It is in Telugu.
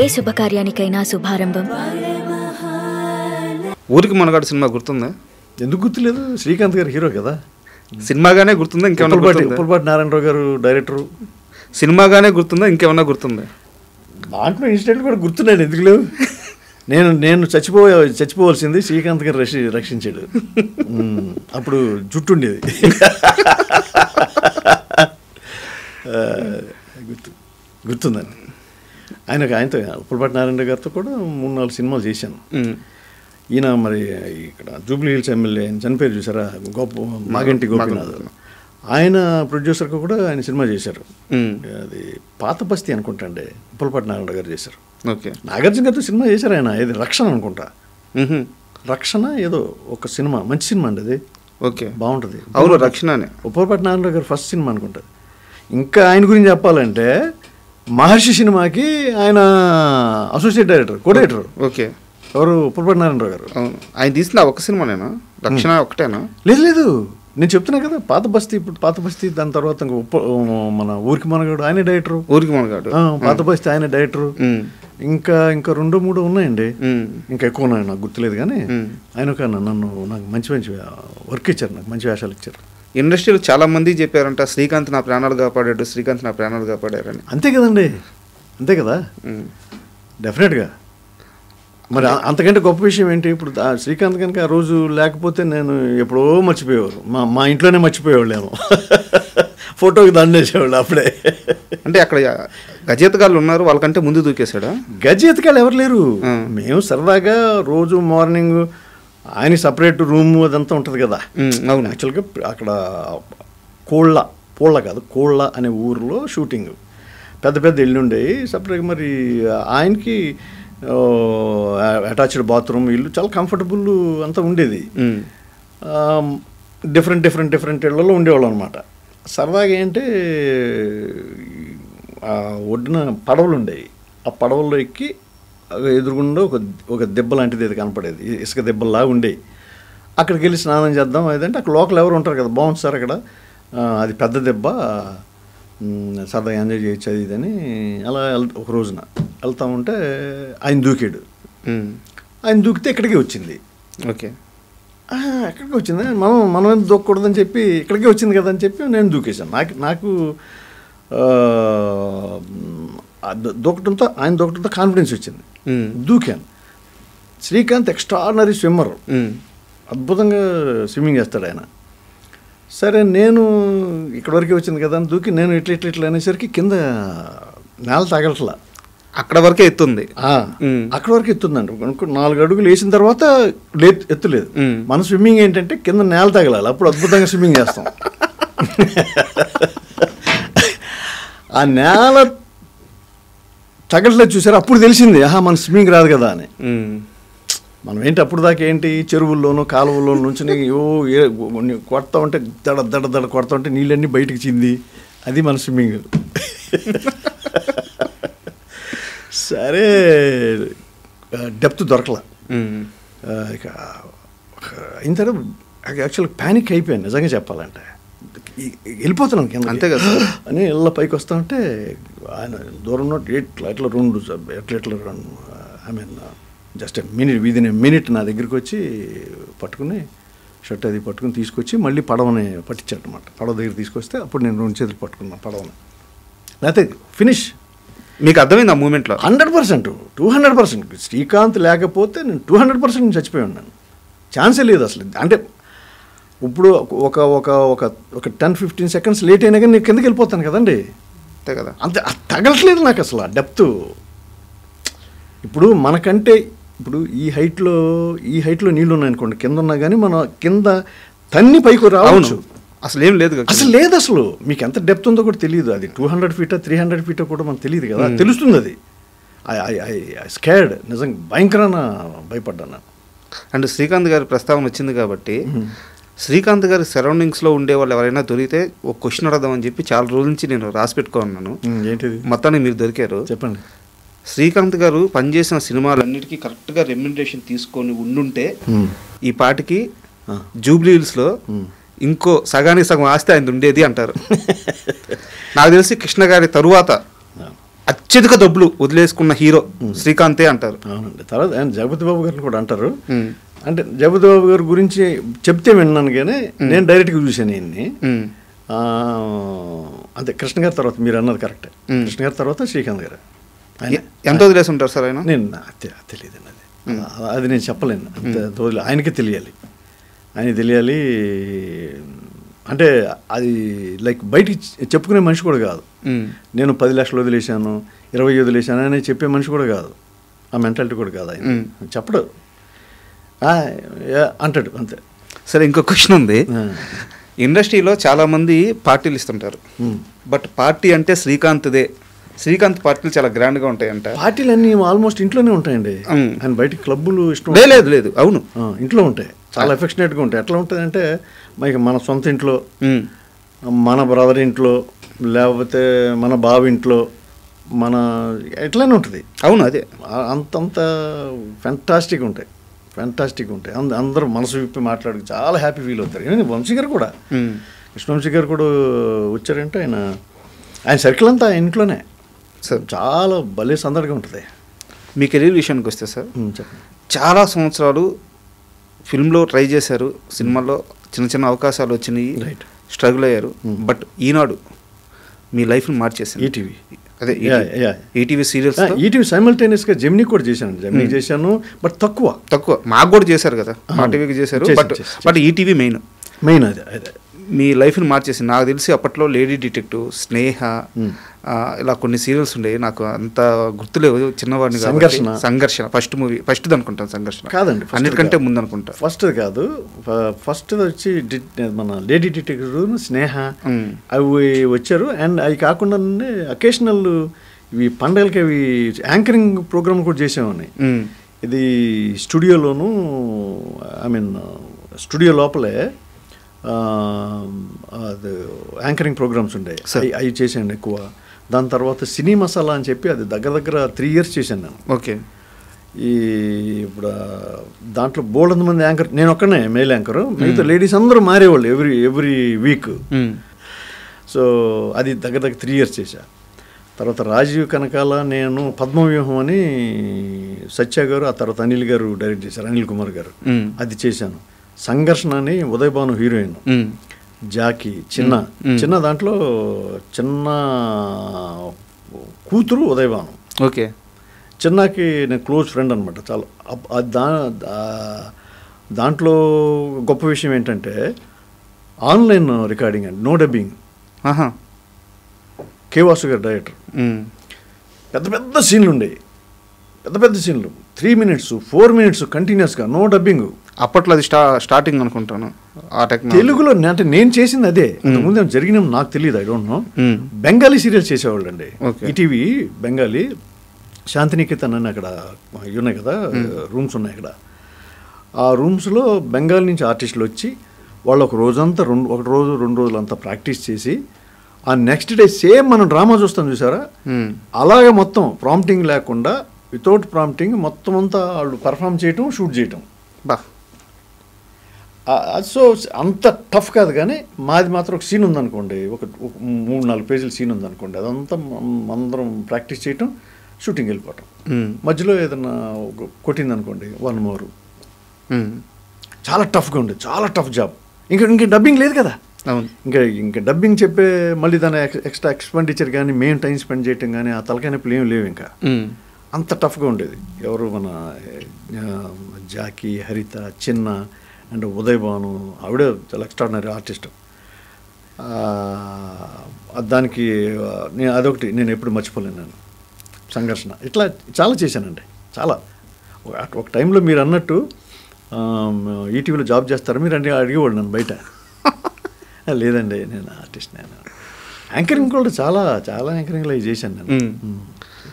ఏ శుభకార్యానికైనా శుభారంభం. ఊరికి మనగాడు సినిమా గుర్తుందా? ఎందుకు గుర్తులేదు? శ్రీకాంత్ గారు హీరో కదా. సినిమాగానే గుర్తుందా ఇంకేమన్నా? ఉప్పలపాటి నారాయణరావు గారు డైరెక్టరు. సినిమాగానే గుర్తుందా ఇంకేమన్నా గుర్తుందా? దాంట్లో ఇన్సిడెంట్లు కూడా గుర్తున్నాడు. ఎందుకు లేవు? నేను చచ్చిపోవాల్సింది శ్రీకాంత్ గారు రక్షించాడు. అప్పుడు జుట్టు ఉండేది. గుర్తుందండి. ఆయనతో ఉప్పలపాటి నారాయణ గారితో కూడా 3-4 సినిమాలు చేశాను. ఈయన మరి ఇక్కడ జూబ్లీ హిల్స్ ఎమ్మెల్యే ఆయన చనిపోయారు చూసారా, మాగంటి గోపీనాథ్, ఆయన ప్రొడ్యూసర్గా కూడా ఆయన సినిమా చేశారు. అది పాత బస్తీ అనుకుంటా అండి, ఉప్పలపాటి నారాయణ గారు చేశారు. ఓకే. నాగార్జున గారితో సినిమా చేశారు ఆయన. ఇది రక్షణ అనుకుంటా, రక్షణ ఏదో ఒక సినిమా, మంచి సినిమా అండి అది. ఓకే, బాగుంటుంది. అవును, రక్షణనే. ఉప్పలపాటి నారాయణ గారు ఫస్ట్ సినిమా అనుకుంటుంది. ఇంకా ఆయన గురించి చెప్పాలంటే మహర్షి సినిమాకి ఆయన associate director, co director. Okay. ఎవరు? ఉప్పలపాటి నారాయణరావు గారు. అవును. ఆయన తీసిన ఒక సినిమానేనా? రక్షణ ఒకటేనా? లేదు, నేను చెప్తున్నా కదా, పాత బస్తీ. ఇప్పుడు పాత బస్తీ, దాని తర్వాత మన ఊరికి మనగాడు ఆయన డైరెక్టరు. ఊరికి మనగాడు, పాత బస్తీ ఆయన డైరెక్టరు. ఇంకా 2-3 ఉన్నాయండి, ఇంకా ఎక్కువ ఉన్నాయి, నాకు గుర్తులేదు. కానీ ఆయన నాకు మంచి వర్క్ ఇచ్చారు, నాకు మంచి వేషాలు ఇచ్చారు. ఇండస్ట్రీలో చాలా మంది చెప్పారంట, శ్రీకాంత్ నా ప్రాణాలు కాపాడాడు, శ్రీకాంత్ నా ప్రాణాలు కాపాడారని. అంతే కదండి, అంతే కదా, డెఫినెట్గా. మరి అంతకంటే గొప్ప విషయం ఏంటి? ఇప్పుడు శ్రీకాంత్ కనుక ఆ రోజు లేకపోతే నేను ఎప్పుడో మర్చిపోయేవారు, మా ఇంట్లోనే మర్చిపోయేవాళ్ళు ఏమో. ఫోటోకి దండేసేవాళ్ళు అప్పుడే. అంటే అక్కడ గజేతగాళ్ళు ఉన్నారు, వాళ్ళకంటే ముందు దూకేశాడా? గజేతగాళ్ళు ఎవరు లేరు. మేము సరదాగా రోజు మార్నింగ్ ఆయన సపరేట్ రూమ్ అదంతా ఉంటుంది కదా. అవును. యాక్చువల్గా అక్కడ కోళ్ళ అనే ఊరిలో షూటింగ్, పెద్ద ఇల్లు ఉండేవి సపరేట్గా. మరి ఆయనకి అటాచ్డ్ బాత్రూమ్, ఇల్లు చాలా కంఫర్టబుల్ అంతా ఉండేది. డిఫరెంట్ ఇళ్లలో ఉండేవాళ్ళం అనమాట. సరదాగా ఏంటంటే ఒడ్డున పడవలు ఉండేవి. ఆ పడవల్లో ఎక్కి ఎదురుగుండా ఒక దెబ్బ లాంటిది ఏది కనపడేది, ఇసుక దెబ్బల్లా ఉండేవి. అక్కడికి వెళ్ళి స్నానం చేద్దాం అదంటే అక్కడ లోకల్ ఎవరు ఉంటారు కదా, బాగుంది సార్ అక్కడ, అది పెద్ద దెబ్బ, సరదాగా ఎంజాయ్ చేయొచ్చు అది ఇదని. అలా ఒక రోజున వెళ్తా ఉంటే ఆయన దూకాడు. ఆయన దూకితే ఇక్కడికి వచ్చింది. ఓకే. ఎక్కడికి వచ్చింది, మనం ఎందుకు దూకకూడదని చెప్పి ఇక్కడికే వచ్చింది కదా అని చెప్పి నేను దూకేశాను. నాకు ఆయన దూకటంతో కాన్ఫిడెన్స్ వచ్చింది, దూకాను. శ్రీకాంత్ ఎక్స్ట్రాడినరీ స్విమ్మర్, అద్భుతంగా స్విమ్మింగ్ చేస్తాడు ఆయన. సరే నేను ఇక్కడ వరకే వచ్చింది కదా అని దూకి నేను ఇట్లా అనేసరికి కింద నేల తగలట్లా, అక్కడ వరకే ఎత్తుంది. అక్కడ వరకు ఎత్తుందండి. 4 అడుగులు వేసిన తర్వాత ఎత్తులేదు. మన స్విమ్మింగ్ ఏంటంటే కింద నేల తగలాలి, అప్పుడు అద్భుతంగా స్విమ్మింగ్ చేస్తాం. ఆ నేల తగలట్లేదు చూసారు, అప్పుడు తెలిసింది మన స్విమ్మింగ్ రాదు కదా అని. మనం ఏంటి అప్పుడు దాకా ఏంటి చెరువుల్లోనూ కాలువల్లోనూ నుంచి కొడతా ఉంటే దడ కొడతా ఉంటే నీళ్ళన్నీ బయటకు చింది, అది మన స్విమ్మింగ్. సరే డెప్త్ దొరకలా. ఇక అయిన తర్వాత యాక్చువల్గా ప్యానిక్ అయిపోయాను నిజంగా చెప్పాలంటే. వెళ్ళిపోతున్నాం కింద అంతే కదా అని ఇళ్ళ పైకి వస్తా ఉంటే ఆయన దూరంలో ఎట్లా 2 I mean just within a minute నా దగ్గరికి వచ్చి పట్టుకుని షర్ట్ అది పట్టుకుని తీసుకొచ్చి మళ్ళీ పడవని పట్టించాడు అనమాట. పడవ దగ్గర తీసుకొస్తే అప్పుడు నేను 2 చేతులు పట్టుకున్నాను పడవని. లేకపోతే ఫినిష్. మీకు అర్థమైంది ఆ మూమెంట్లో? 100%, 200%. శ్రీకాంత్ లేకపోతే నేను 200% చచ్చిపోయి ఉన్నాను, ఛాన్సే లేదు అసలు. అంటే ఇప్పుడు ఒక 10-15 seconds లేట్ అయినా కానీ నేను కిందకి వెళ్ళిపోతాను కదండి. అంతే కదా. అంతే తగలట్లేదు నాకు అసలు ఆ డెప్త్. ఇప్పుడు మనకంటే ఇప్పుడు ఈ హైట్లో నీళ్ళు ఉన్నాయనుకోండి, కింద ఉన్నా కానీ మనం కింద తన్ని పైకి రావచ్చు. అసలు ఏం లేదు, అసలు లేదు. అసలు మీకు ఎంత డెప్త్ ఉందో కూడా తెలియదు. అది 200 feet 300 feet కూడా మనకు తెలియదు కదా, తెలుస్తుంది అది. ఐ స్కేర్డ్, నిజంగా భయంకరమైన భయపడ్డాను. అండ్ శ్రీకాంత్ గారి ప్రస్తావన వచ్చింది కాబట్టి, శ్రీకాంత్ గారి సరౌండింగ్స్లో ఉండే వాళ్ళు ఎవరైనా దొరికితే ఒక క్వశ్చన్ అడదామని చెప్పి చాలా రోజుల నుంచి నేను రాసి పెట్టుకున్నాను. ఏంటిది? మొత్తానికి మీరు దొరికారు. చెప్పండి. శ్రీకాంత్ గారు పనిచేసిన సినిమాలన్నిటికీ కరెక్ట్గా రెమ్యునరేషన్ తీసుకొని ఉండుంటే ఈ పాటికి జూబ్లీ హిల్స్లో ఇంకో సగానికి సగం ఆస్తి ఆయన ఉండేది అంటారు. నాకు తెలిసి కృష్ణ గారి తరువాత అత్యధిక డబ్బులు వదిలేసుకున్న హీరో శ్రీకాంతే అంటారు. అవునండి. తర్వాత ఆయన జగపతి బాబు గారిని కూడా అంటారు. అంటే జగపతి బాబు గారి గురించి చెప్తే విన్నాను కానీ నేను డైరెక్ట్గా చూశాను ఈయన్ని. అంతే, కృష్ణ గారి తర్వాత మీరు అన్నది కరెక్ట్. కృష్ణ గారి తర్వాత శ్రీకాంత్ గారు. ఎంత వదిలేసి ఉంటారు సార్ ఆయన? నేను తెలియదండి అది నేను చెప్పలేను. అంత ఆయనకే తెలియాలి, ఆయనకి తెలియాలి. అంటే అది లైక్ బయటికి చెప్పుకునే మనిషి కూడా కాదు. నేను 10 లక్షలు వదిలేశాను, 20 వదిలేశాను అని చెప్పే మనిషి కూడా కాదు. ఆ మెంటాలిటీ కూడా కాదు ఆయన. చెప్పడు, అంటాడు అంతే. సరే, ఇంకో క్వశ్చన్ ఉంది. ఇండస్ట్రీలో చాలామంది పార్టీలు ఇస్తుంటారు, బట్ పార్టీ అంటే శ్రీకాంత్దే. శ్రీకాంత్ పార్టీలు చాలా గ్రాండ్గా ఉంటాయంట. పార్టీలు అన్నీ ఆల్మోస్ట్ ఇంట్లోనే ఉంటాయండి. ఆయన బయటికి క్లబ్బులు ఇష్టం లేదు. అవును, ఇంట్లో ఉంటాయి, చాలా ఎఫెక్షనేట్గా ఉంటాయి. ఎట్లా ఉంటుంది అంటే మన సొంత ఇంట్లో, మన బ్రదర్ ఇంట్లో, లేకపోతే మన బావ ఇంట్లో, మన ఎట్లానే ఉంటుంది. అవును, అదే అంతంత ఫ్యాంటాస్టిక్ ఉంటాయి. అందరూ మనసు విప్పి మాట్లాడి చాలా హ్యాపీ ఫీల్ అవుతారు. ఏమైంది వంశీ గారు కూడా, కృష్ణవంశీ గారు కూడా వచ్చారంటే ఆయన సర్కిల్ అంతా ఆయన ఇంట్లోనే సార్. చాలా భలే సందడిగా ఉంటుంది. మీ కెరీర్ విషయానికి వస్తే సార్, చెప్పండి. చాలా సంవత్సరాలు ఫిల్మ్లో ట్రై చేశారు, సినిమాల్లో చిన్న చిన్న అవకాశాలు వచ్చినాయి, స్ట్రగుల్ అయ్యారు. బట్ ఈనాడు మీ లైఫ్ని మార్చేసింది. ఈటీవీ, అదే ఈటీవీ సీరియల్స్. ఈటీవీ సైమల్టేనియస్గా జెమినీ కూడా చేశాను. చేశాను, బట్ తక్కువ. మాకు కూడా చేశారు కదా, మా టీవీకి చేశారు. బట్ ఈటీవీ మెయిన్ అదే మీ లైఫ్ని మార్చేసింది. నాకు తెలిసి అప్పట్లో లేడీ డిటెక్టివ్, స్నేహ, ఇలా కొన్ని సీరియల్స్ ఉండేవి, నాకు అంత గుర్తులేవు, చిన్నవాడిని. సంఘర్షణ ఫస్ట్ మూవీ, ఫస్ట్ అనుకుంటాను. సంఘర్షణ కాదండి, అన్నిటికంటే ముందు అనుకుంటా. ఫస్ట్ కాదు, ఫస్ట్ వచ్చి మన లేడీ డిటెక్టివ్, స్నేహ అవి వచ్చారు. అండ్ అవి కాకుండా అకేషనల్ ఇవి పండగలకి అవి యాంకరింగ్ ప్రోగ్రామ్ కూడా చేసామని. ఇది స్టూడియోలోను, స్టూడియో లోపలే అది యాంకరింగ్ ప్రోగ్రామ్స్ ఉండే, అవి చేశాను ఎక్కువ. దాని తర్వాత సినీ మసాలా అని చెప్పి అది దగ్గర 3 years చేశాను నేను. ఓకే. ఇప్పుడు దాంట్లో బోల్డ్ మంది యాంకర్, నేను ఒక్కనే మేల్ యాంకరు, మిగతా లేడీస్ అందరూ మారేవాళ్ళు ఎవ్రీ వీక్. సో అది దగ్గర 3 years చేశా. తర్వాత రాజీవ్ కనకాల, నేను పద్మవ్యూహం అని సత్య గారు, ఆ తర్వాత అనిల్ గారు డైరెక్ట్ చేశారు, అనిల్ కుమార్ గారు, అది చేశాను. సంఘర్షణ అని ఉదయ్ భాను హీరోయిన్, జాకీ చిన్న దాంట్లో చిన్న కూతురు ఉదయ్ భాను. ఓకే. చిన్నకి నేను క్లోజ్ ఫ్రెండ్ అనమాట చాలా. దాంట్లో గొప్ప విషయం ఏంటంటే ఆన్లైన్ రికార్డింగ్ అండి, నో డబ్బింగ్. కే వాసు గారు డైరెక్టర్. పెద్ద సీన్లు ఉండేవి, పెద్ద సీన్లు 3 minutes 4 minutes కంటిన్యూస్గా, నో డబ్బింగ్. అప్పట్లో అది స్టార్టింగ్ అనుకుంటాను ఆ టెక్నాలజీ తెలుగులో. అంటే నేను చేసింది అదే, ముందు జరిగిన నాకు తెలియదు, I don't know. Bengali serials చేసేవాళ్ళు అండి ఈటీవీ. బెంగాలీ శాంతినికేతన్ అని అక్కడ ఉన్నాయి కదా, రూమ్స్ ఉన్నాయి అక్కడ. ఆ రూమ్స్లో బెంగాల్ నుంచి ఆర్టిస్టులు వచ్చి వాళ్ళు ఒక రోజంతా 2 రోజులంతా ప్రాక్టీస్ చేసి, ఆ నెక్స్ట్ డే సేమ్ మనం డ్రామా చూస్తాం చూసారా, అలాగే మొత్తం ప్రాంప్టింగ్ లేకుండా, వితౌట్ ప్రాంప్టింగ్ మొత్తం అంతా వాళ్ళు పర్ఫామ్ చేయటం, షూట్ చేయటం. సో అంత టఫ్ కాదు. కానీ మాది మాత్రం ఒక సీన్ ఉందనుకోండి, ఒక 3-4 పేజీల సీన్ ఉందనుకోండి, అదంతా అందరం ప్రాక్టీస్ చేయటం, షూటింగ్ వెళ్ళిపోవటం. మధ్యలో ఏదన్నా కొట్టింది అనుకోండి 1 more. చాలా టఫ్గా ఉండేది, చాలా టఫ్ జాబ్. ఇంకా డబ్బింగ్ లేదు కదా. ఇంకా డబ్బింగ్ చెప్పే మళ్ళీ దాని ఎక్స్ట్రా ఎక్స్పెండిచర్ కానీ, మేము టైం స్పెండ్ చేయటం కానీ, ఆ తలకాయ నొప్పులు ఏమి లేవు. ఇంకా అంత టఫ్గా ఉండేది. ఎవరు మన జాకీ, హరిత, చిన్న అండ్ ఉదయ్ భాను, ఆవిడ చాలా ఎక్స్ట్రాడినరీ ఆర్టిస్ట్. దానికి అదొకటి నేను ఎప్పుడు మర్చిపోలేను. నేను సంఘర్షణ ఇట్లా చాలా చేశానండి, చాలా. ఒక టైంలో మీరు అన్నట్టు ఈటీవీలో జాబ్ చేస్తారు మీరు అంటే అడిగేవాడు నన్ను బయట. లేదండి, నేను ఆర్టిస్ట్. నేను యాంకరింగ్ కూడా చాలా యాంకరింగ్లో చేశాను నేను.